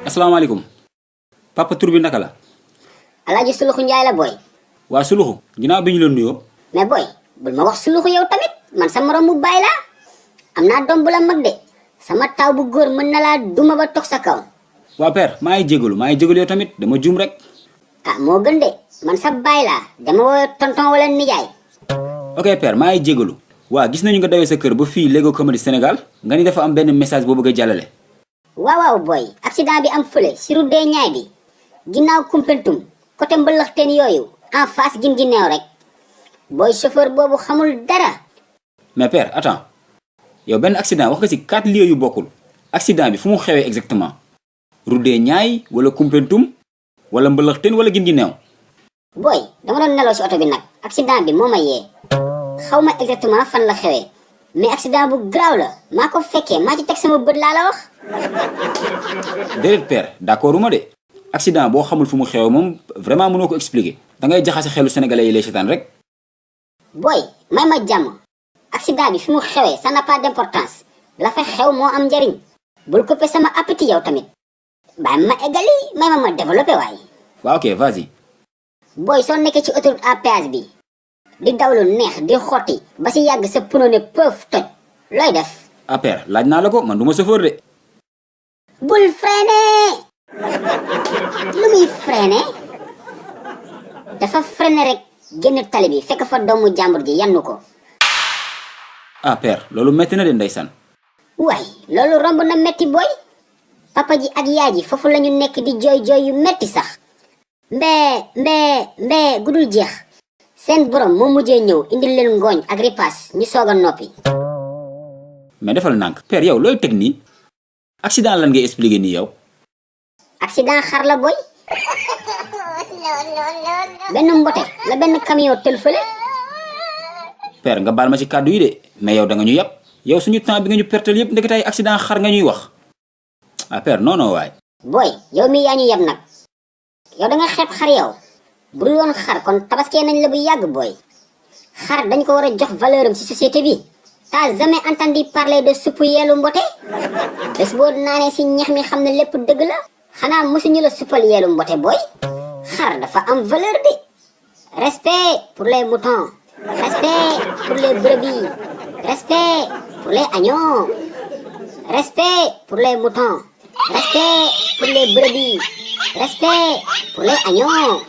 asalaamaaleykum papa tur bi naka la. Alaaji Suluxu Njaay la boy. waa Suluxu ginnaaw bi ñu la nuyoo. mais boy bul ma wax Suluxu yow tamit man sa morom mu baay laa am naa doom bu la mag de sama taw bu góor mën na laa duma ba toog sa kaw. waa père maa ngi jégalu yow tamit dama juum rek. ah moo gën de man sa baay laa dama woo tonton wala nijaay. ok père maa ngi jégalu. waa gis nañu nga dawee sa kër ba fii Lego Comedy Sénégal nga ni dafa am benn message boo bëgg a jàllale. waaw boy accident bi am fële si route des Niayes bi ginnaaw Koumpentoum côté mbëlëxteen yooyu en face gin gi neew rek boy chauffeur boobu xamul dara. mais père attends yow benn accident wax nga ci 4 lieux yu bokkul accident bi fu mu xewee exactement route des Niayes wala Koumpentoum wala mbëlëxteen wala gin gi neew. boy dama doon nelaw si oto bi nag accident bi moo ma yee xaw ma exactement fan la xewee mais accident bu graaw la maa ko fekkee maa ci teg sama bët laa la wax. déedéet père d'accorduma de accident boo xamul fu mu xew moom vraiment mënoo ko expliquer da ngay jaxase xelu sénégalais yi lay seetaan rek. boy may ma jàmm accident bi fi mu xewee ça n'a pas d'importance la fa xew moo am njariñ bul coupé sama appétit yow tamit bàyyi ma eggali may ma développé waaye. waaw ok vas-y. boy soo nekkee ci autoroute à péage bi di dawlu neex di xotti ba si yàgg sa pneu ne pëf toj looy def. ah père laaj naa la ko man du ma chauffeur de. bul freiné lu muy freiné dafa freiné rek génn tali bi fekk fa doomu jàmbur ji yannu ko. ah père loolu metti na de ndeysaan. waay loolu romb na metti boy papa ji ak yaay ji foofu lañu nekk di jooy jooy yu metti sax mbee gudul jeex seen borom moo mujjee ñëw indil leen ngooñ ak ripaas ñu soog a noppi. mais defal nànk père yow looy teg nii accident lan ngay expliquer nii yow. accident xar la boy benn mbote la benn camion tël fële. père nga baal ma ci kàddu yi de mais yow da nga ñu yàpp yow suñu temps bi nga ñu pertal yëpp ndekete ay accident xar nga ñuy wax ah père non non waay. boy yow mi yaa ñu yab nag yow da nga xeeb xar yow bu dul woon xar kon tabaskee nañ la bu yàgg boy xar dañ ko war a jox valeur am ci société bi. t'as jamais entendu parler de suppu yeelu mbote bés boo naanee si ñeex mi xam ne lépp dëgg la xanaa mosuñu la suppal yeelu mbote boy xar dafa am valeur bi. respect pour les moutons respect pour les brebis respect pour les agneaux respect pour les moutons respect pour les brebis respect pour les agneaux.